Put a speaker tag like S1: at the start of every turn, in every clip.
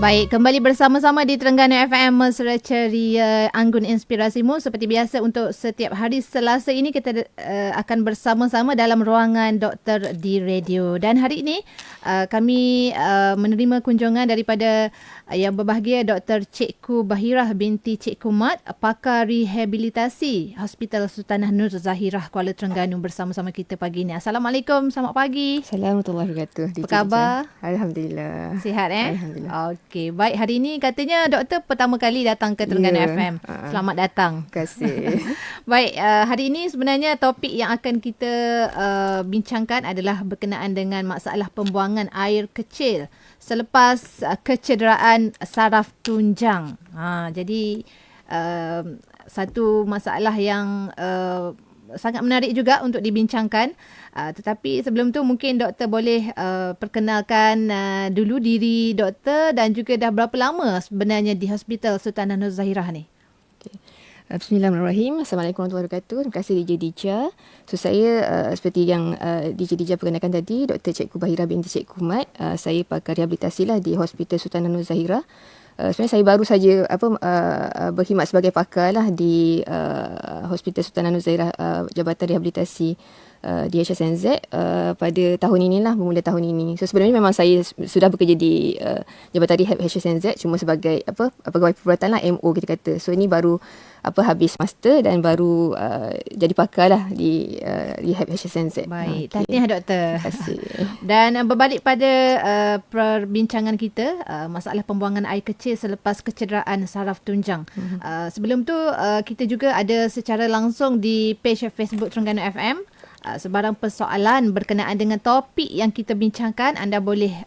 S1: Baik, kembali bersama-sama di Terengganu FM Mesra Ceria Anggun Inspirasimu. Seperti biasa untuk setiap hari Selasa ini kita akan bersama-sama dalam ruangan Doktor di Radio. Dan hari ini kami menerima kunjungan daripada yang berbahagia Dr. Cikgu Bahirah binti Cikgu Mat, pakar rehabilitasi Hospital Sultanah Nur Zahirah Kuala Terengganu bersama-sama kita pagi ini. Assalamualaikum, selamat pagi.
S2: Assalamualaikum warahmatullahi wabarakatuh.
S1: Apa khabar?
S2: Alhamdulillah.
S1: Sihat
S2: Alhamdulillah.
S1: Okey, baik, hari ini katanya doktor pertama kali datang ke Terengganu FM. Selamat datang.
S2: Terima kasih.
S1: Baik, hari ini sebenarnya topik yang akan kita bincangkan adalah berkenaan dengan masalah pembuangan air kecil selepas kecederaan saraf tunjang. Jadi satu masalah yang sangat menarik juga untuk dibincangkan. Tetapi sebelum tu mungkin doktor boleh perkenalkan dulu diri doktor dan juga dah berapa lama sebenarnya di Hospital Sultanah Nur Zahirah ni.
S2: Okay. Bismillahirrahmanirrahim. Assalamualaikum warahmatullahi wabarakatuh. Terima kasih DJ Dija. So saya seperti yang DJ Dija perkenalkan tadi, Dr. Cikgu Bahirah binti Cikgu Mat. Saya pakar rehabilitasi lah di Hospital Sultanah Nur Zahirah. Sebenarnya saya baru saja berkhidmat sebagai pakar lah di Hospital Sultanah Nur Zahirah, Jabatan Rehabilitasi di HSNZ pada tahun inilah, bermula tahun ini. So sebenarnya memang saya sudah bekerja di Jabatan Rehab HSNZ cuma sebagai pegawai perubatan lah, MO kita kata. So ini baru habis master dan baru jadi pakar lah di Rehab HSNZ.
S1: Baik, tahniah doktor.
S2: Terima kasih.
S1: Dan berbalik pada perbincangan kita, masalah pembuangan air kecil selepas kecederaan saraf tunjang. Sebelum tu kita juga ada secara langsung di page Facebook Terengganu FM. Sebarang persoalan berkenaan dengan topik yang kita bincangkan, anda boleh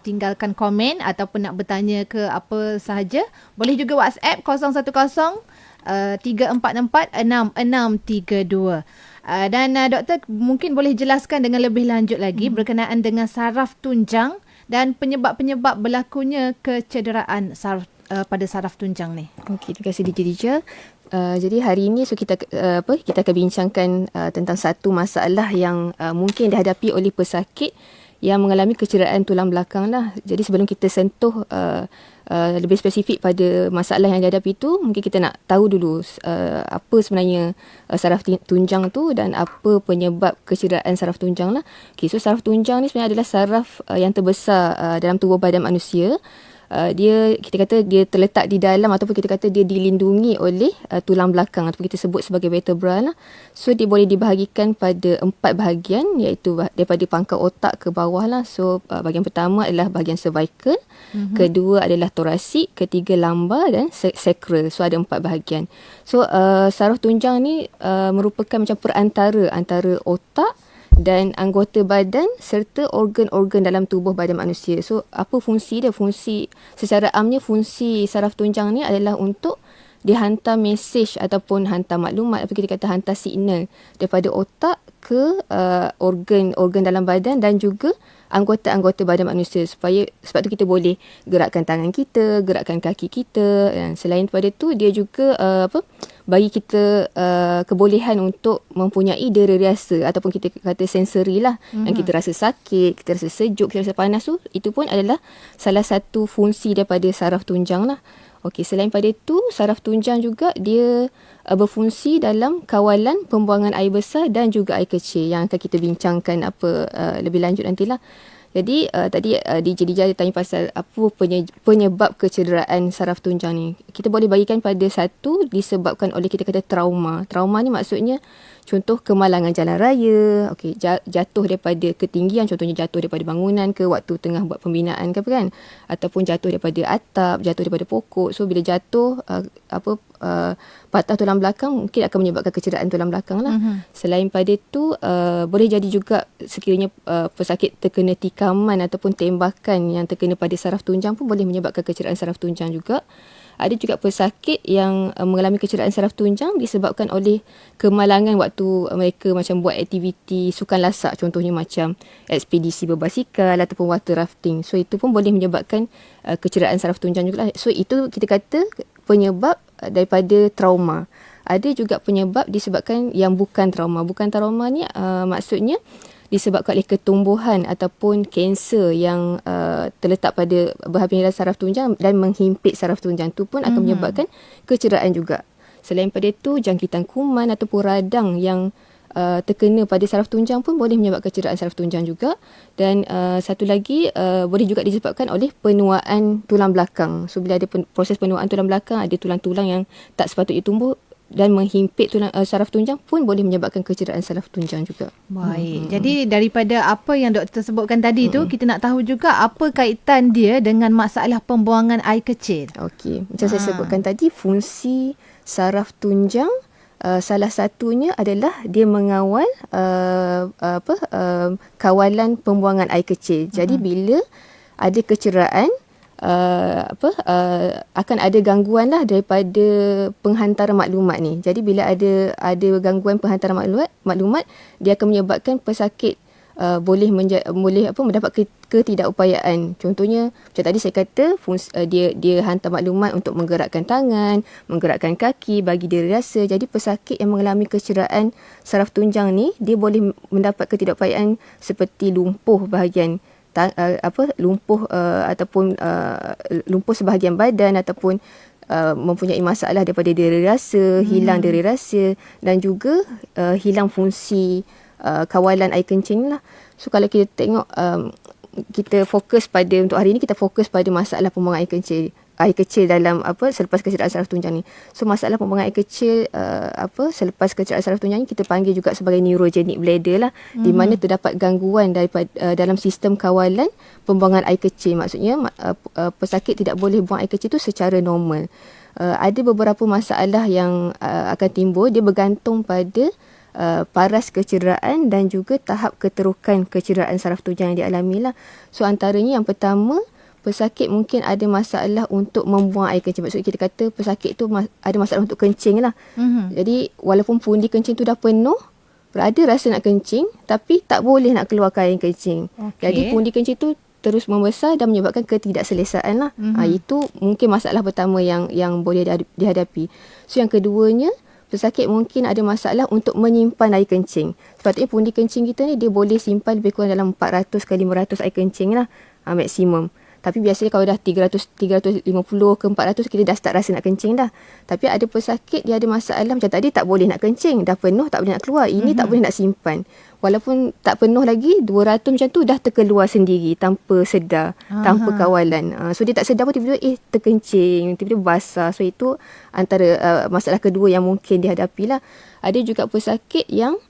S1: tinggalkan komen ataupun nak bertanya ke apa sahaja. Boleh juga WhatsApp 010-344-6632. Dan doktor mungkin boleh jelaskan dengan lebih lanjut lagi berkenaan dengan saraf tunjang dan penyebab-penyebab berlakunya kecederaan saraf pada saraf tunjang ni.
S2: Okey, terima kasih DJ Dija. Jadi hari ini kita akan bincangkan tentang satu masalah yang mungkin dihadapi oleh pesakit yang mengalami kecederaan tulang belakang lah. Jadi sebelum kita sentuh lebih spesifik pada masalah yang dihadapi itu, mungkin kita nak tahu dulu apa sebenarnya saraf tunjang tu dan apa penyebab kecederaan saraf tunjang lah. Okay, so saraf tunjang ni sebenarnya adalah saraf yang terbesar dalam tubuh badan manusia. Kita kata dia terletak di dalam ataupun kita kata dia dilindungi oleh tulang belakang ataupun kita sebut sebagai vertebra lah. So dia boleh dibahagikan pada 4 bahagian, iaitu daripada pangkal otak ke bawah lah. So bahagian pertama adalah bahagian cervical, kedua adalah thoracic, ketiga lumbar dan sacral. So ada 4 bahagian. So saraf tunjang ni merupakan macam perantara antara otak dan anggota badan serta organ-organ dalam tubuh badan manusia. So apa fungsi dia? Fungsi secara amnya, fungsi saraf tunjang ni adalah untuk dihantar mesej ataupun hantar maklumat, apa kita kata hantar signal daripada otak ke organ-organ dalam badan dan juga anggota-anggota badan manusia, sebab tu kita boleh gerakkan tangan kita, gerakkan kaki kita, dan selain daripada tu dia juga bagi kita kebolehan untuk mempunyai dera rasa ataupun kita kata sensori lah. Yang kita rasa sakit, kita rasa sejuk, kita rasa panas tu, itu pun adalah salah satu fungsi daripada saraf tunjang lah. Okey, selain pada itu, saraf tunjang juga dia berfungsi dalam kawalan pembuangan air besar dan juga air kecil yang akan kita bincangkan lebih lanjut nantilah. Jadi tadi DJ Dija tanya pasal apa penyebab kecederaan saraf tunjang ni. Kita boleh bagikan pada satu disebabkan oleh kita kata trauma. Trauma ni maksudnya contoh kemalangan jalan raya, okey, jatuh daripada ketinggian, contohnya jatuh daripada bangunan ke waktu tengah buat pembinaan ke apa kan, ataupun jatuh daripada atap, jatuh daripada pokok. So bila jatuh patah tulang belakang mungkin akan menyebabkan kecederaan tulang belakang lah. Selain pada itu boleh jadi juga sekiranya pesakit terkena tikaman ataupun tembakan yang terkena pada saraf tunjang pun boleh menyebabkan kecederaan saraf tunjang juga. Ada juga pesakit yang mengalami kecederaan saraf tunjang disebabkan oleh kemalangan waktu mereka macam buat aktiviti sukan lasak, contohnya macam ekspedisi berbasikal ataupun water rafting. So itu pun boleh menyebabkan kecederaan saraf tunjang juga lah. So itu kita kata penyebab daripada trauma. Ada juga penyebab disebabkan yang bukan trauma. Bukan trauma ni maksudnya disebabkan oleh ketumbuhan ataupun kanser yang terletak pada bahagian saraf tunjang dan menghimpit saraf tunjang tu pun akan menyebabkan kecederaan juga. Selain pada itu, jangkitan kuman ataupun radang yang terkena pada saraf tunjang pun boleh menyebabkan kecederaan saraf tunjang juga. Dan satu lagi boleh juga disebabkan oleh penuaan tulang belakang. So bila ada proses penuaan tulang belakang, ada tulang-tulang yang tak sepatutnya tumbuh dan menghimpit tulang saraf tunjang pun boleh menyebabkan kecederaan saraf tunjang juga.
S1: Baik. Jadi daripada apa yang doktor sebutkan tadi tu, kita nak tahu juga apa kaitan dia dengan masalah pembuangan air kecil.
S2: Okey, macam saya sebutkan tadi, fungsi saraf tunjang salah satunya adalah dia mengawal kawalan pembuangan air kecil. Jadi bila ada kecederaan, akan ada gangguan lah daripada penghantaran maklumat ni. Jadi bila ada gangguan penghantaran maklumat, dia akan menyebabkan pesakit boleh mendapat ketidakupayaan. Contohnya macam tadi saya kata, dia hantar maklumat untuk menggerakkan tangan, menggerakkan kaki, bagi dia rasa. Jadi pesakit yang mengalami kecederaan saraf tunjang ni, dia boleh mendapat ketidakupayaan seperti lumpuh bahagian lumpuh ataupun lumpuh sebahagian badan, ataupun mempunyai masalah daripada diri rasa, hilang diri rasa, dan juga hilang fungsi kawalan air kencing lah. So kalau kita tengok, kita fokus pada, untuk hari ini kita fokus pada masalah pembuangan air kecil dalam selepas kecederaan saraf tunjang ni. So masalah pembuangan air kecil selepas kecederaan saraf tunjang ni kita panggil juga sebagai neurogenic bladder lah, di mana terdapat gangguan daripada dalam sistem kawalan pembuangan air kecil. Maksudnya pesakit tidak boleh buang air kecil tu secara normal. Ada beberapa masalah yang akan timbul, dia bergantung pada paras kecederaan dan juga tahap keterukan kecederaan saraf tunjang yang dialami lah. So antaranya yang pertama, pesakit mungkin ada masalah untuk membuang air kencing. Maksudnya kita kata pesakit tu ada masalah untuk kencing lah. Jadi walaupun pundi kencing tu dah penuh, berada rasa nak kencing, tapi tak boleh nak keluarkan air kencing. Jadi pundi kencing tu terus membesar dan menyebabkan ketidakselesaan lah. Itu mungkin masalah pertama yang boleh dihadapi. So yang keduanya, pesakit mungkin ada masalah untuk menyimpan air kencing. Sepatutnya pundi kencing kita ni dia boleh simpan lebih kurang dalam 400 ke 500 air kencing lah, maksimum. Tapi biasanya kalau dah 350 ke 400, kita dah start rasa nak kencing dah. Tapi ada pesakit dia ada masalah macam tadi, tak boleh nak kencing, dah penuh tak boleh nak keluar. Ini tak boleh nak simpan. Walaupun tak penuh lagi, 200 macam tu dah terkeluar sendiri tanpa sedar, tanpa kawalan. So dia tak sedar pun tiba-tiba terkencing, tiba-tiba basah. So itu antara masalah kedua yang mungkin dihadapi lah. Ada juga pesakit yang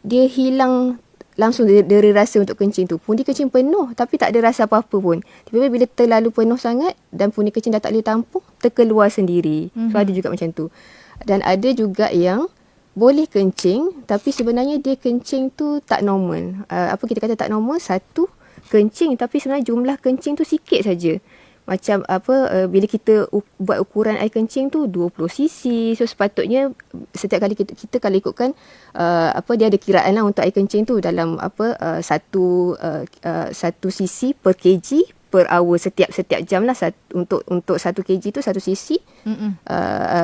S2: dia hilang langsung deri rasa untuk kencing tu. Pundi kencing penuh tapi tak ada rasa apa-apa pun. Tiba-tiba bila terlalu penuh sangat dan pundi kencing dah tak boleh tampung, terkeluar sendiri. So ada juga macam tu. Dan ada juga yang boleh kencing tapi sebenarnya dia kencing tu tak normal. Apa kita kata tak normal? Satu, kencing tapi sebenarnya jumlah kencing tu sikit saja. Macam bila kita buat ukuran air kencing tu 20 cc. So sepatutnya setiap kali kita kalau ikutkan dia ada kiraan lah untuk air kencing tu dalam 1 cc per kg per hour, setiap jam lah. Untuk 1 kg tu 1 cc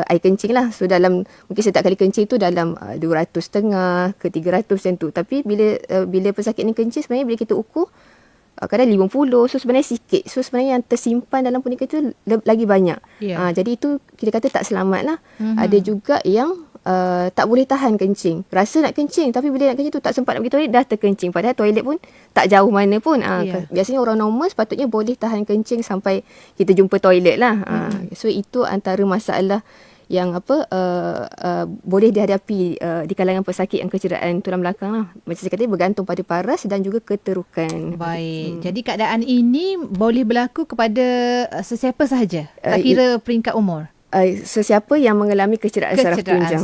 S2: air kencing lah. So dalam mungkin setiap kali kencing tu dalam 200.5 ke 300 macam tu. Tapi bila pesakit ni kencing, sebenarnya bila kita ukur kadang 50, so sebenarnya sikit. So sebenarnya yang tersimpan dalam pundi kencing tu lagi banyak. Jadi itu kita kata tak selamat lah. Ada juga yang tak boleh tahan kencing. Rasa nak kencing tapi bila nak kencing tu tak sempat nak pergi toilet, dah terkencing. Padahal toilet pun tak jauh mana pun. Biasanya orang normal sepatutnya boleh tahan kencing sampai kita jumpa toilet lah. So itu antara masalah yang boleh dihadapi di kalangan pesakit yang kecederaan tulang belakang lah. Macam saya kata, bergantung pada paras dan juga keterukan.
S1: Baik. Jadi keadaan ini boleh berlaku kepada sesiapa sahaja, tak kira peringkat umur.
S2: Sesiapa yang mengalami kecederaan saraf tunjang.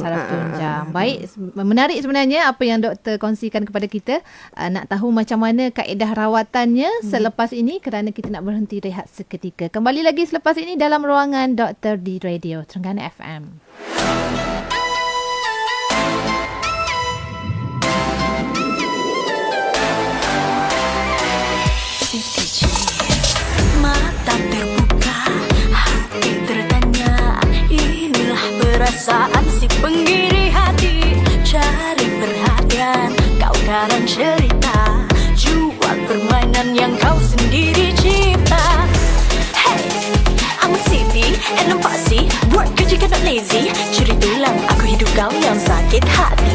S1: Baik, menarik sebenarnya apa yang doktor kongsikan kepada kita. Nak tahu macam mana kaedah rawatannya selepas ini, kerana kita nak berhenti rehat seketika. Kembali lagi selepas ini dalam ruangan doktor di Radio Terengganu FM.
S3: Mata terbuka, hati tertanya, inilah perasaan si penggiri hati. Cari perhatian, kau karang cerita. Tuhan yang kau sendiri cipta. Hey, I'm a city and I'm fussy. Work kerja kan not lazy. Curi tulang aku hidup kau yang sakit hati.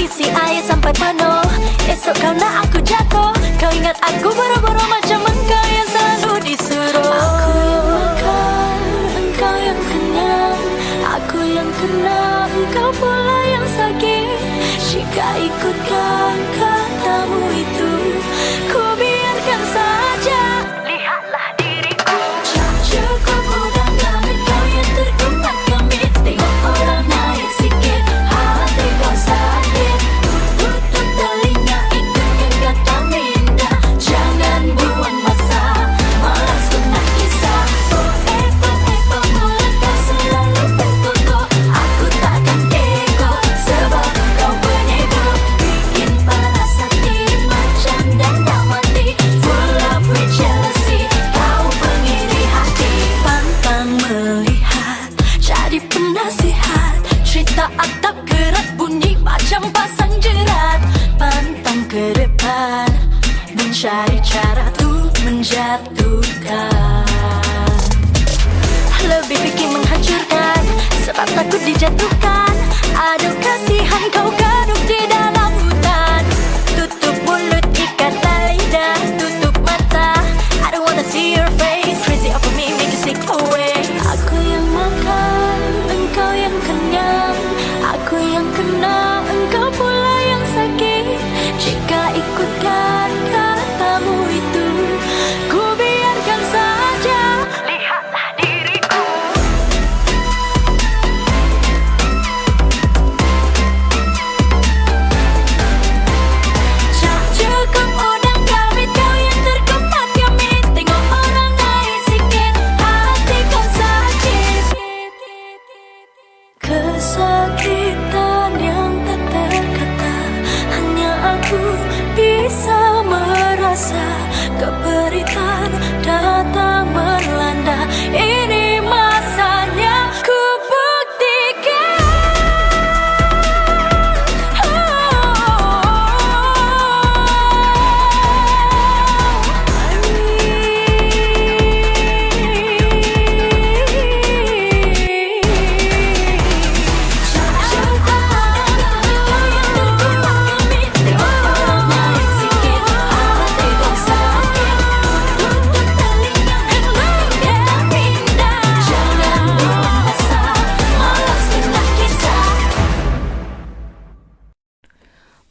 S3: Isi air sampai penuh. Esok kau nak aku jatuh. Kau ingat aku boro-boro macam engkau yang selalu disuruh. Aku yang makan, engkau yang kenyang. Aku yang kena, engkau pula yang sakit. Jika ikutkan katamu itu, ku biarkan saja. Lihatlah diriku. Tak cukup udang kami, kau yang terkumat kami. Tengok orang naik sikit, hati kau sakit. Tutup telinga, ikutkan kata minda. Jangan buang masa, malas ku nak kisah. Mulut kau selalu berkukuh. Aku takkan ego, sebab kau penego. Bikin panas hati macam dendam mati. Full of with jealousy, kau pengiri hati. Pantang melihat, jadi penasihat. Cerita atap kerat bunyi macam pasang jerat. Pantang ke depan, mencari cara untuk menjatuhkan. Lebih fikir menghancurkan, sebab takut dijatuhkan. Aduh kasihan kau kaduk di dalam hutan. Tutup mulut, ikat lidah, tutup mata. I don't wanna see your face. Crazy over me, make you sick away. Aku yang makan, engkau yang kenyang. Aku yang kena, engkau pula yang sakit. Jika ikutkan katamu itu, ku biarkan saja. Lihatlah diriku. Tak cukup udang kami, kau yang terkumat kami. Tengok orang naik sikit, hati kau sakit. Kesakitan yang tak terkata, hanya aku bisa merasa. Keberitaan datang melanda, ini masanya ku buktikan.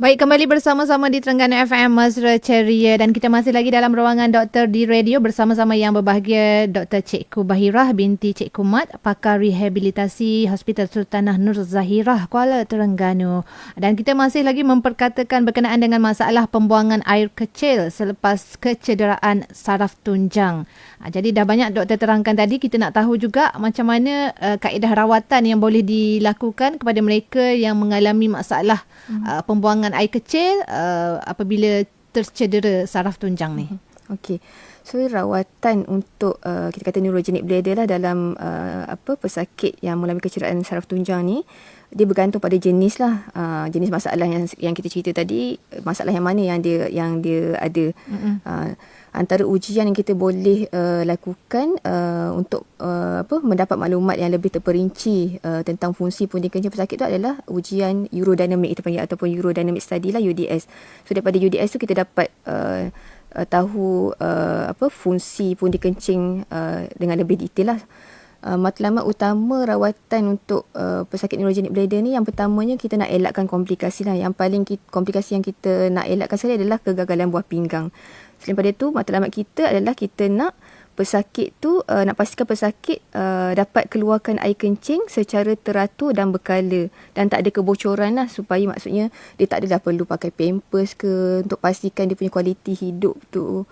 S1: Baik, kembali bersama-sama di Terengganu FM Mesra Ceria dan kita masih lagi dalam ruangan Doktor di Radio bersama-sama yang berbahagia Dr. Cikgu Bahirah binti Cikgu Mat, pakar rehabilitasi Hospital Sultanah Nur Zahirah, Kuala Terengganu. Dan kita masih lagi memperkatakan berkenaan dengan masalah pembuangan air kecil selepas kecederaan saraf tunjang. Jadi dah banyak doktor terangkan tadi, kita nak tahu juga macam mana kaedah rawatan yang boleh dilakukan kepada mereka yang mengalami masalah pembuangan air kecil apabila tercedera saraf tunjang ni.
S2: Okey. So rawatan untuk kita kata neurogenic bladder lah dalam pesakit yang mengalami kecederaan saraf tunjang ni, dia bergantung pada jenis lah, jenis masalah yang kita cerita tadi, masalah yang mana yang dia ada. Antara ujian yang kita boleh lakukan untuk mendapat maklumat yang lebih terperinci tentang fungsi pundi kencing pesakit tu adalah ujian urodynamic kita panggil, ataupun urodynamic study lah, UDS. So daripada UDS tu kita dapat tahu fungsi pundi kencing dengan lebih detail lah. Matlamat utama rawatan untuk pesakit neurogenic bladder ni, yang pertamanya kita nak elakkan komplikasi lah. Yang paling komplikasi yang kita nak elakkan sekali adalah kegagalan buah pinggang. Selain daripada itu, matlamat kita adalah kita nak pesakit tu, nak pastikan pesakit dapat keluarkan air kencing secara teratur dan berkala dan tak ada kebocoran lah, supaya maksudnya dia tak adalah perlu pakai pampers ke, untuk pastikan dia punya kualiti hidup tu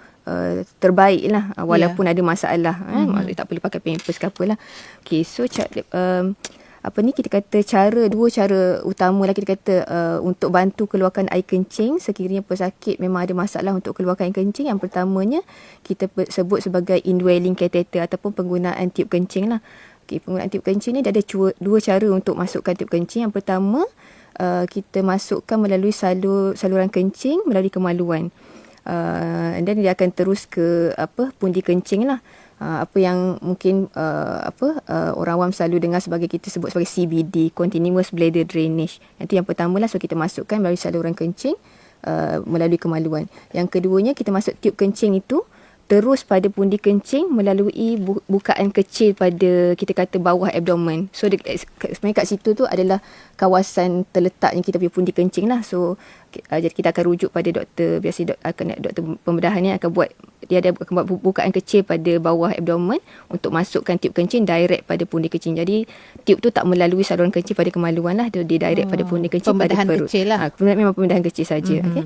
S2: terbaik lah, walaupun ada masalah. Maksudnya tak perlu pakai pampers ke apalah. Okay, so kita kata dua cara utama lah kita kata untuk bantu keluarkan air kencing sekiranya pesakit memang ada masalah untuk keluarkan air kencing. Yang pertamanya kita sebut sebagai indwelling catheter ataupun penggunaan tiub kencing lah. Okay, penggunaan tiub kencing ni ada dua cara untuk masukkan tiub kencing. Yang pertama, kita masukkan melalui saluran kencing melalui kemaluan. And then dia akan terus ke pundi kencing lah. Apa yang mungkin orang awam selalu dengar sebagai, kita sebut sebagai CBD, Continuous Bladder Drainage. Itu yang pertama lah, so kita masukkan melalui saluran kencing melalui kemaluan. Yang keduanya, kita masuk tiub kencing itu terus pada pundi kencing melalui bukaan kecil pada, kita kata, bawah abdomen. So sebenarnya kat situ tu adalah kawasan terletaknya kita punya pundi kencing lah. So jadi kita akan rujuk pada doktor, biasa doktor pembedahan ni akan buat, dia ada buat bukaan kecil pada bawah abdomen untuk masukkan tiub kencing direct pada pundi kencing. Jadi tiub tu tak melalui saluran kencing pada kemaluan lah, dia direct pada pundi kencing pada perut.
S1: Kecil lah.
S2: Memang pembedahan kecil saja. Okay.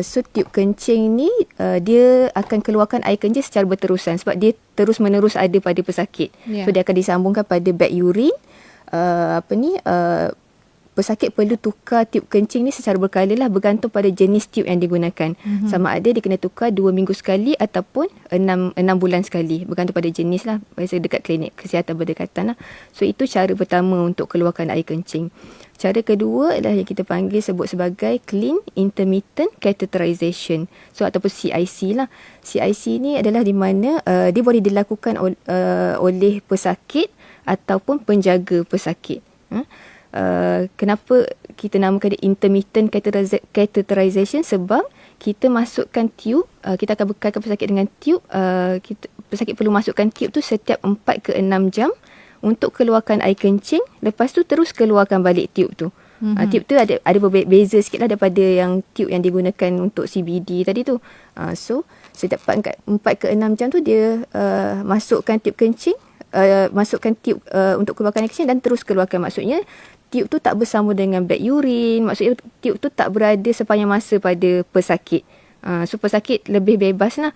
S2: So tiub kencing ni dia akan keluarkan air kencing secara berterusan sebab dia terus menerus ada pada pesakit. So dia akan disambungkan pada beg urine. Pesakit perlu tukar tiub kencing ni secara berkala lah, bergantung pada jenis tiub yang digunakan. Sama ada dia kena tukar 2 minggu sekali ataupun 6 bulan sekali, bergantung pada jenis lah. Biasa dekat klinik kesihatan berdekatan lah. So itu cara pertama untuk keluarkan air kencing. Cara kedua adalah yang kita sebut sebagai Clean Intermittent Catheterization, so ataupun CIC lah. CIC ni adalah di mana dia boleh dilakukan oleh pesakit ataupun penjaga pesakit. Kenapa kita namakan dia intermittent catheterization? Sebab kita masukkan tiub, kita akan bekalkan pesakit dengan tiub. Pesakit perlu masukkan tiub tu setiap 4 ke 6 jam untuk keluarkan air kencing. Lepas tu terus keluarkan balik tiub tu. Tiub tu ada berbeza sikit lah daripada yang tiub yang digunakan untuk CBD tadi tu. So setiap 4 ke 6 jam tu dia masukkan tiub kencing, masukkan tiub untuk keluarkan air kencing dan terus keluarkan. Maksudnya tiub tu tak bersama dengan beg urine. Maksudnya tiub tu tak berada sepanjang masa pada pesakit. So pesakit lebih bebas lah.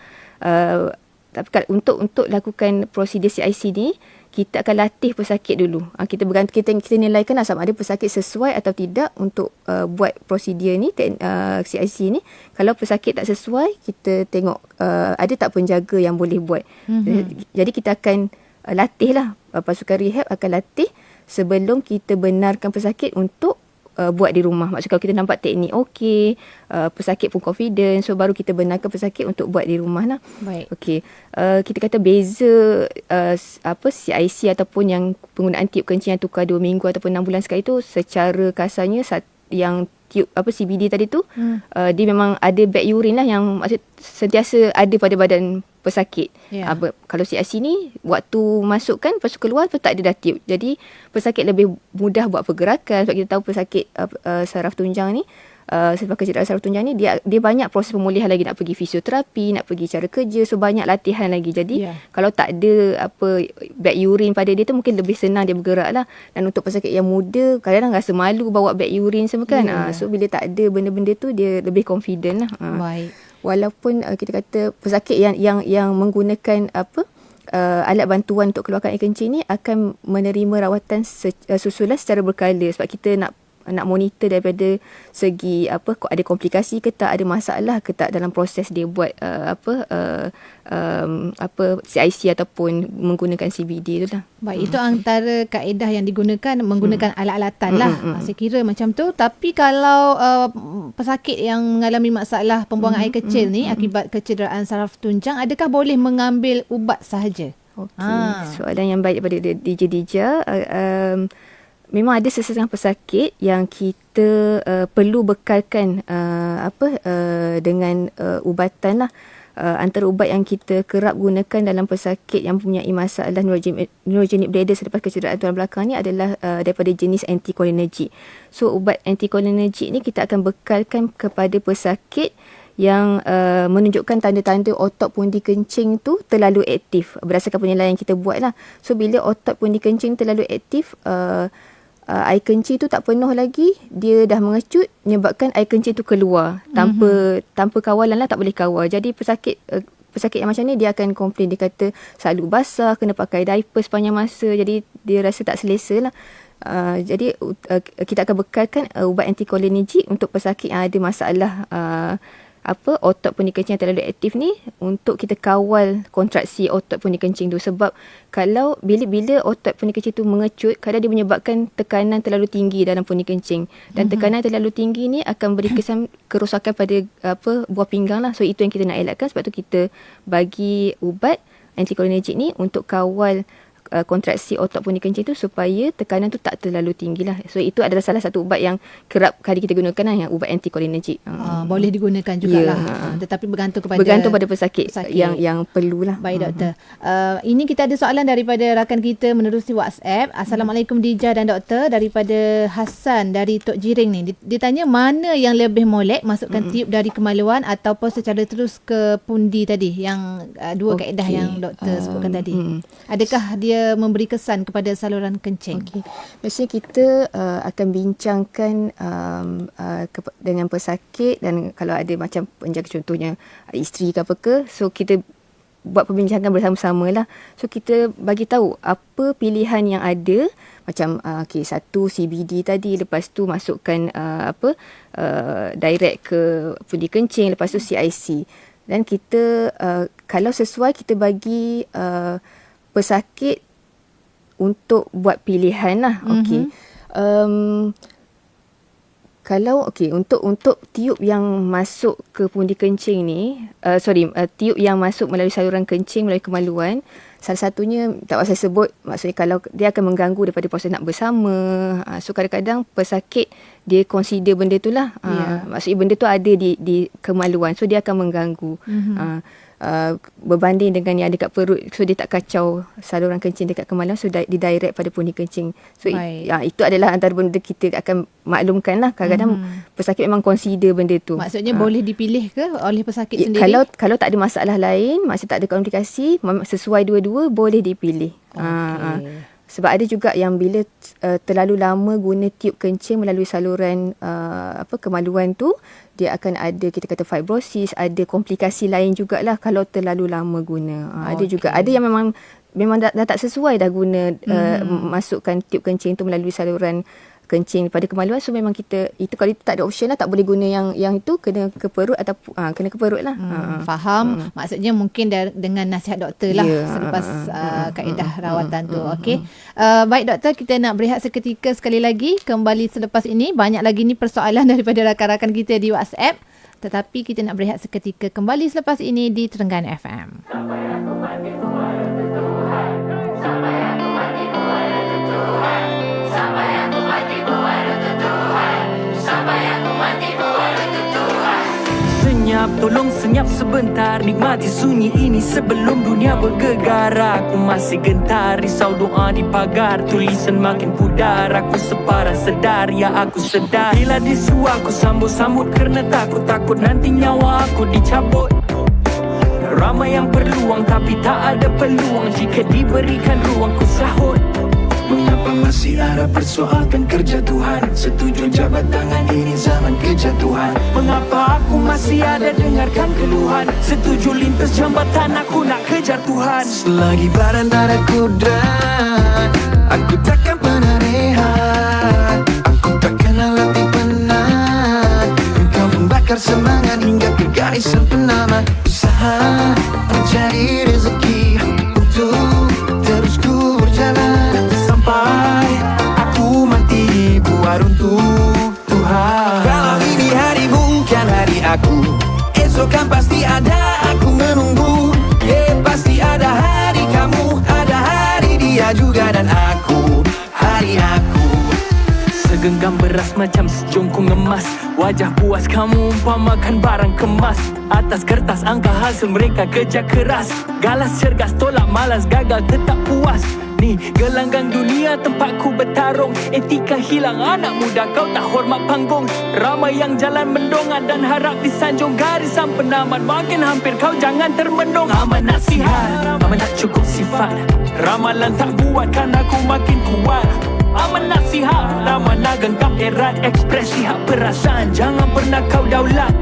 S2: Tapi untuk lakukan prosedur CIC ni, kita akan latih pesakit dulu. Kita nilaikan lah sama ada pesakit sesuai atau tidak untuk buat prosedur ni, CIC ni. Kalau pesakit tak sesuai, kita tengok ada tak penjaga yang boleh buat. Jadi kita akan latih lah, pasukan rehab akan latih sebelum kita benarkan pesakit untuk buat di rumah. Maksud kalau kita nampak teknik okey, pesakit pun confident, so baru kita benarkan pesakit untuk buat di rumah lah. Baik. Okey. Kita kata beza CIC ataupun yang penggunaan tiub kencing yang tukar 2 minggu ataupun 6 bulan sekali tu, secara kasarnya yang tiub CBD tadi tu, dia memang ada beg urine lah yang maksud sentiasa ada pada badan pesakit. Kalau CIC ni waktu masukkan, lepas tu keluar, lepas tu tak ada dah tiub. Jadi pesakit lebih mudah buat pergerakan sebab kita tahu pesakit saraf tunjang ni, sebab kecederaan saraf tunjang ni dia banyak proses pemulihan lagi, nak pergi fisioterapi, nak pergi cara kerja, so banyak latihan lagi. Jadi kalau tak ada beg urine pada dia tu, mungkin lebih senang dia bergerak lah. Dan untuk pesakit yang muda, kadang-kadang rasa malu bawa beg urine semua kan. So bila tak ada benda-benda tu, dia lebih confident lah.
S1: Baik.
S2: Walaupun kita kata pesakit yang menggunakan alat bantuan untuk keluarkan air kencing ni akan menerima rawatan susulan secara berkala, sebab kita nak monitor daripada segi ada komplikasi ke tak, ada masalah ke tak dalam proses dia buat CIC ataupun menggunakan CBD tu lah.
S1: Baik, itu antara kaedah yang digunakan, menggunakan alat-alatan lah. Saya kira macam tu. Tapi kalau pesakit yang mengalami masalah pembuangan air kecil ni akibat kecederaan saraf tunjang, adakah boleh mengambil ubat sahaja?
S2: Soalan yang baik daripada DJ Dija. Memang ada sesetengah pesakit yang kita perlu bekalkan dengan ubatan lah. Antara ubat yang kita kerap gunakan dalam pesakit yang mempunyai masalah neurogenic bladder selepas kecederaan tulang belakang ni adalah daripada jenis anticholinergic. So ubat anticholinergic ni kita akan bekalkan kepada pesakit yang menunjukkan tanda-tanda otot pundi kencing tu terlalu aktif, berdasarkan penilaian yang kita buat lah. So bila otot pundi kencing terlalu aktif, air kencing tu tak penuh lagi, dia dah mengecut, menyebabkan air kencing tu keluar tanpa kawalan lah, tak boleh kawal. Jadi pesakit yang macam ni dia akan komplain, dia kata selalu basah, kena pakai diaper sepanjang masa, jadi dia rasa tak selesa lah. Jadi kita akan bekalkan ubat anticholinergic untuk pesakit yang ada masalah otot pundi kencing yang terlalu aktif ni untuk kita kawal kontraksi otot pundi kencing tu. Sebab kalau bila otot pundi kencing tu mengecut, kadang dia menyebabkan tekanan terlalu tinggi dalam pundi kencing. Dan tekanan terlalu tinggi ni akan beri kesan kerosakan pada buah pinggang lah. So itu yang kita nak elakkan, sebab tu kita bagi ubat anticholinergic ni untuk kawal kontraksi otot pundi kencing tu supaya tekanan tu tak terlalu tinggi lah. So itu adalah salah satu ubat yang kerap kali kita gunakan lah, yang ubat anticholinergic.
S1: Boleh digunakan jugalah. Tetapi bergantung pada
S2: pesakit yang perlulah.
S1: Baik doktor. Ini kita ada soalan daripada rakan kita menerusi WhatsApp. Assalamualaikum Dija dan doktor, daripada Hassan dari Tok Jiring ni. Dia tanya mana yang lebih molek, masukkan tiup dari kemaluan ataupun secara terus ke pundi tadi, yang dua kaedah yang doktor sebutkan tadi. Adakah dia memberi kesan kepada saluran kencing?
S2: Maksudnya kita akan bincangkan dengan pesakit, dan kalau ada macam penjaga, contohnya isteri ke apa ke, so kita buat perbincangan bersama-sama lah. So kita bagi tahu apa pilihan yang ada, macam satu CBD tadi, lepas tu masukkan direct ke pundi kencing, lepas tu CIC. Dan kita kalau sesuai, kita bagi pesakit untuk buat pilihan lah. Kalau untuk tiup yang masuk ke pundi kencing ni, tiup yang masuk melalui saluran kencing melalui kemaluan, salah satunya tak pasal sebut, maksudnya kalau dia akan mengganggu daripada proses nak bersama. So kadang-kadang pesakit dia consider benda tu lah. Maksudnya benda tu ada di kemaluan, so dia akan mengganggu. Berbanding dengan yang dekat perut, so dia tak kacau saluran kencing dekat kemaluan, so didirect pada pundi kencing. So itu adalah antara benda kita akan maklumkan lah. Kadang-kadang pesakit memang consider benda tu.
S1: Maksudnya boleh dipilih ke oleh pesakit sendiri?
S2: Kalau tak ada masalah lain, maksudnya tak ada komplikasi, sesuai dua-dua, boleh dipilih. Sebab ada juga yang bila terlalu lama guna tiup kencing melalui saluran kemaluan tu, dia akan ada, kita kata, fibrosis, ada komplikasi lain jugalah kalau terlalu lama guna. Ada juga, ada yang memang dah tak sesuai dah guna masukkan tiup kencing tu melalui saluran kencing pada kemaluan. So memang kita, itu kalau itu tak ada option lah, tak boleh guna yang itu, kena ke perut atau kena ke perut lah.
S1: Faham. Maksudnya mungkin dengan nasihat doktor lah selepas kaedah rawatan tu. Okey. Baik doktor, kita nak berehat seketika sekali lagi. Kembali selepas ini. Banyak lagi ni persoalan daripada rakan-rakan kita di WhatsApp. Tetapi kita nak berehat seketika. Kembali selepas ini di Terengganu FM.
S4: Tolong senyap sebentar, nikmati sunyi ini sebelum dunia bergegar. Aku masih gentar, risau doa di pagar, tulisan makin pudar. Aku separah sedar, ya aku sedar. Bila disu aku sambut-sambut kerana takut nanti nyawa aku dicabut. Ramai yang berluang tapi tak ada peluang, jika diberikan ruang ku sahut.
S5: Mengapa masih ada persoalkan kerja Tuhan? Setuju jabat tangan, ini zaman kejatuhan.
S4: Mengapa aku masih ada dengarkan keluhan? Setuju lintas jambatan, aku nak kejar Tuhan.
S5: Selagi badan ada kudrat, aku takkan pernah rehat. Aku takkan latih penat, engkau membakar semangat hingga ke garis penama. Usaha mencari rezeki untuk terus ku berjalan sampai aku mati, buat untuk Tuhan. Kalau ini hari bukan hari aku, esok kan pasti ada aku menunggu. Pasti ada hari kamu, ada hari dia juga, dan aku, hari aku.
S4: Segenggam beras macam sejongkong emas, wajah puas kamu umpamakan barang kemas. Atas kertas angka hasil mereka kerja keras, galas cergas tolak malas, gagal tetap puas. Ni gelanggang dunia tempatku bertarung, etika hilang anak muda kau tak hormat panggung. Ramai yang jalan mendongan dan harap disanjung, garisan penamat makin hampir kau jangan termenung. Aman nasihat, aman tak cukup sifat, ramalan tak buatkan aku makin kuat. Aman nasihat, lama nak genggam erat, ekspresi hak perasaan jangan pernah kau daulat.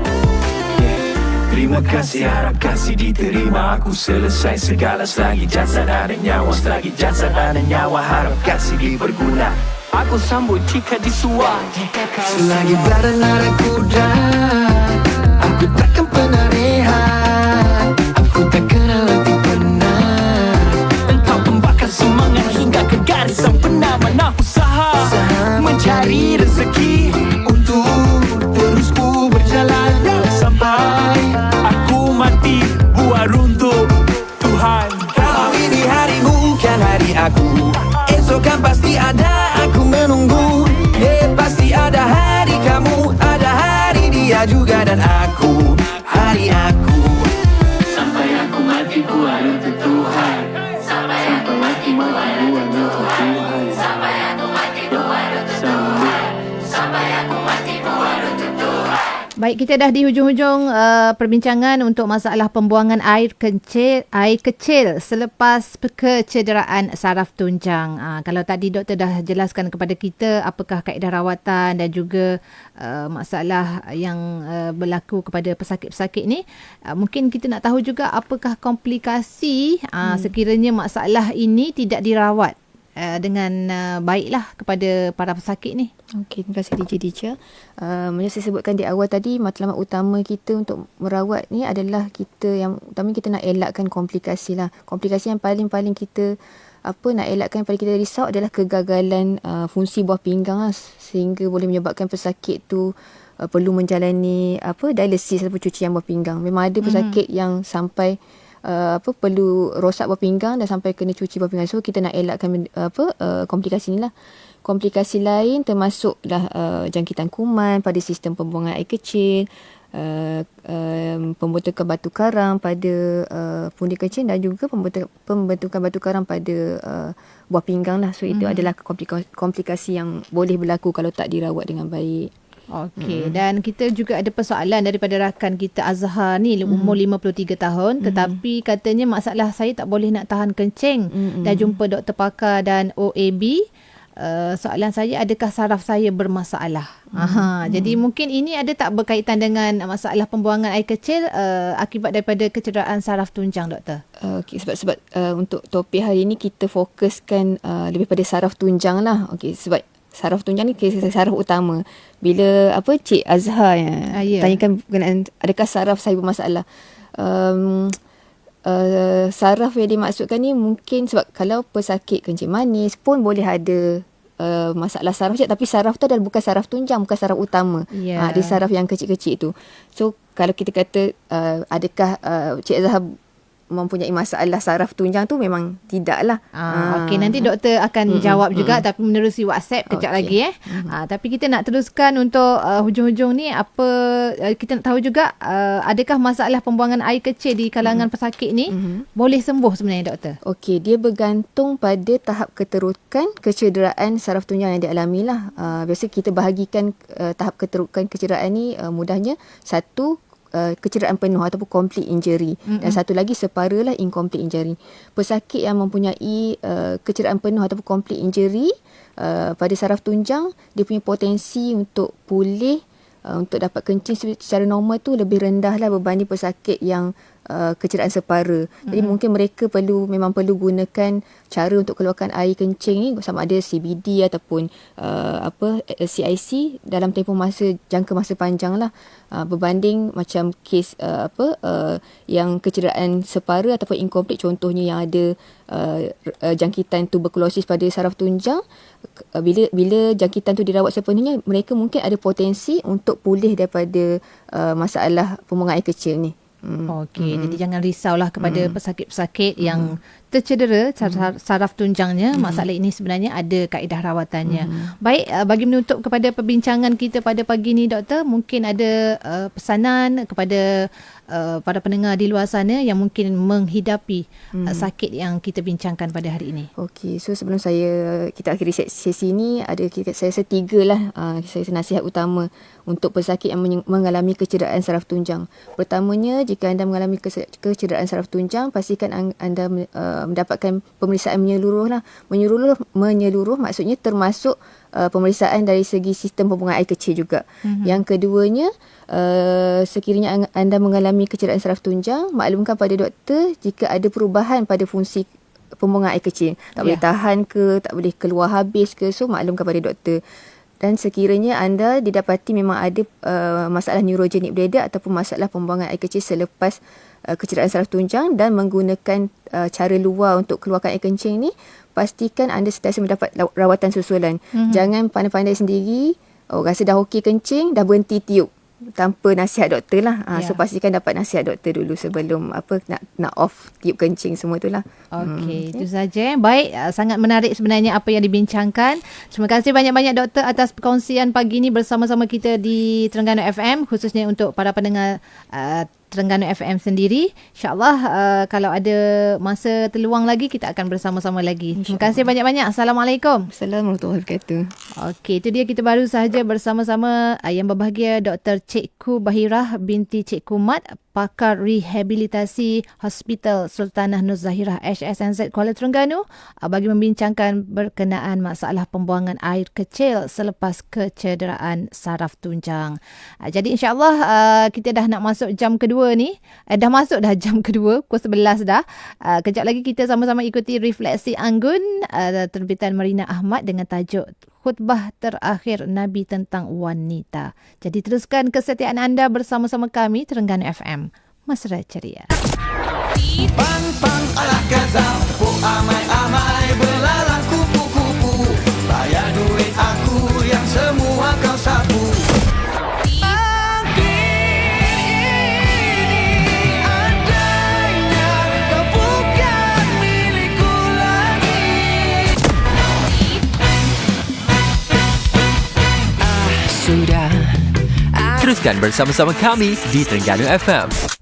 S5: Terima kasih, harap kasih diterima. Aku selesai segala selagi jasad ada nyawa, selagi jasad ada nyawa, harap kasih diberguna.
S4: Aku sambut jika disua,
S5: selagi badan ada kudrat, Aku takkan pernah rehat, aku tak kenal letih penat.
S4: Engkau kembangkan semangat hingga ke garisan penamanan usaha mencari rezeki
S5: Untuk terus ku berjalan
S4: sampai aku mati buat runtuh Tuhan.
S5: Kalau ini harimu kan hari aku, esok kan pasti ada aku menunggu. Pasti ada hari kamu, ada hari dia juga dan aku, hari aku.
S4: Sampai aku mati buat runtuh Tuhan. Sampai aku mati buat runtuh Tuhan. Sampai aku mati buat runtuh Tuhan. Sampai aku mati buat runtuh Tuhan.
S1: Baik, kita dah di hujung-hujung perbincangan untuk masalah pembuangan air kecil selepas kecederaan saraf tunjang. Kalau tadi doktor dah jelaskan kepada kita apakah kaedah rawatan dan juga masalah yang berlaku kepada pesakit-pesakit ni, mungkin kita nak tahu juga apakah komplikasi sekiranya masalah ini tidak dirawat dengan baiklah kepada para pesakit ni.
S2: Okey, terima kasih DJ. Macam saya sebutkan di awal tadi, matlamat utama kita untuk merawat ni adalah utama kita nak elakkan komplikasi lah. Komplikasi yang paling kita nak elakkan pada kita risau adalah kegagalan fungsi buah pinggang lah, sehingga boleh menyebabkan pesakit tu perlu menjalani dialisis ataupun cucian buah pinggang. Memang ada pesakit yang sampai perlu rosak buah pinggang dan sampai kena cuci buah pinggang. So kita nak elakkan komplikasi ni lah. Komplikasi lain termasuklah jangkitan kuman pada sistem pembuangan air kecil, pembentukan batu karang pada pundi kecil dan juga pembentukan batu karang pada buah pinggang lah. So itu adalah komplikasi yang boleh berlaku kalau tak dirawat dengan baik.
S1: Okey, dan kita juga ada persoalan daripada rakan kita Azhar ni, umur 53 tahun, tetapi katanya masalah saya tak boleh nak tahan kencing. Dah jumpa doktor pakar dan OAB. Soalan saya, adakah saraf saya bermasalah? Jadi mungkin ini ada tak berkaitan dengan masalah pembuangan air kecil akibat daripada kecederaan saraf tunjang, doktor?
S2: Okey, sebab untuk topik hari ini kita fokuskan lebih pada saraf tunjang lah. Okey, sebab saraf tunjang ni saraf utama. Bila Cik Azhar tanyakan berkenaan adakah saraf saya bermasalah, saraf yang dimaksudkan ni mungkin sebab kalau pesakit kencing manis pun boleh ada masalah saraf je, tapi saraf tu adalah bukan saraf tunjang, bukan saraf utama. Dia saraf yang kecil-kecil tu. So kalau kita kata adakah Cik Azhar mempunyai masalah saraf tunjang tu, memang tidaklah.
S1: Okey, nanti doktor akan jawab juga tapi menerusi WhatsApp kejap lagi. Tapi kita nak teruskan untuk hujung-hujung ni, kita nak tahu juga adakah masalah pembuangan air kecil di kalangan pesakit ni boleh sembuh sebenarnya, doktor?
S2: Okey, dia bergantung pada tahap keterukan kecederaan saraf tunjang yang dialami lah. Biasa kita bahagikan tahap keterukan kecederaan ni mudahnya, satu kecederaan penuh ataupun complete injury, dan satu lagi separa lah incomplete injury. Pesakit yang mempunyai kecederaan penuh ataupun complete injury pada saraf tunjang, dia punya potensi untuk pulih untuk dapat kencing secara normal tu lebih rendah lah berbanding pesakit yang kecederaan separa. Jadi mungkin mereka memang perlu gunakan cara untuk keluarkan air kencing ni, sama ada CBD ataupun CIC dalam tempoh jangka masa panjang lah, berbanding macam kes yang kecederaan separa ataupun incomplete, contohnya yang ada jangkitan tuberkulosis pada saraf tunjang. Bila jangkitan tu dirawat sepenuhnya, mereka mungkin ada potensi untuk pulih daripada masalah pembuangan air kecil ni.
S1: Okey, jadi jangan risaulah kepada pesakit-pesakit yang tercedera saraf tunjangnya. Masalah ini sebenarnya ada kaedah rawatannya. Baik, bagi menutup kepada perbincangan kita pada pagi ni, doktor, mungkin ada pesanan kepada para pendengar di luar sana yang mungkin menghidapi sakit yang kita bincangkan pada hari ini.
S2: Okey, so sebelum kita akhiri sesi ni, saya rasa 3 lah saya nasihat utama untuk pesakit yang mengalami kecederaan saraf tunjang. Pertamanya, jika anda mengalami kecederaan saraf tunjang, pastikan anda mendapatkan pemeriksaan menyeluruh lah. Menyeluruh maksudnya termasuk pemeriksaan dari segi sistem pembuangan air kecil juga. Yang keduanya, sekiranya anda mengalami kecederaan saraf tunjang, maklumkan pada doktor jika ada perubahan pada fungsi pembuangan air kecil. Tak boleh tahan ke, tak boleh keluar habis ke, so maklumkan pada doktor. Dan sekiranya anda didapati memang ada masalah neurogenik bladder ataupun masalah pembuangan air kecil selepas kecederaan saraf tunjang dan menggunakan cara luar untuk keluarkan air kencing ni, pastikan anda sentiasa mendapat rawatan susulan. Jangan pandai-pandai sendiri, rasa dah okey kencing, dah berhenti tiup tanpa nasihat doktor lah. So pastikan dapat nasihat doktor dulu sebelum nak off tiup kencing semua tu lah.
S1: Okey, itu saja. Baik, sangat menarik sebenarnya apa yang dibincangkan. Terima kasih banyak-banyak doktor atas perkongsian pagi ini bersama-sama kita di Terengganu FM, khususnya untuk para pendengar Terengganu FM sendiri. InsyaAllah kalau ada masa terluang lagi, kita akan bersama-sama lagi. Terima kasih banyak-banyak. Assalamualaikum.
S2: Assalamualaikum warahmatullahi wabarakatuh.
S1: Okey, itu dia kita baru sahaja bersama-sama yang berbahagia Dr. Cikgu Bahirah binti Cikgu Mat, pakar rehabilitasi Hospital Sultanah Nur Zahirah HSNZ Kuala Terengganu, bagi membincangkan berkenaan masalah pembuangan air kecil selepas kecederaan saraf tunjang. Jadi insyaAllah kita dah nak masuk jam kedua ni. Dah masuk dah jam kedua, pukul 11 dah. Kejap lagi kita sama-sama ikuti Refleksi Anggun terbitan Marina Ahmad dengan tajuk Khutbah Terakhir Nabi Tentang Wanita. Jadi teruskan kesetiaan anda bersama-sama kami Terengganu FM. Mesra ceria.
S5: Pang-pang ala gaza, amai-amai belalang kupu-kupu. Bayar duit aku yang semua kau sapu.
S6: Teruskan bersama-sama kami di Terengganu FM.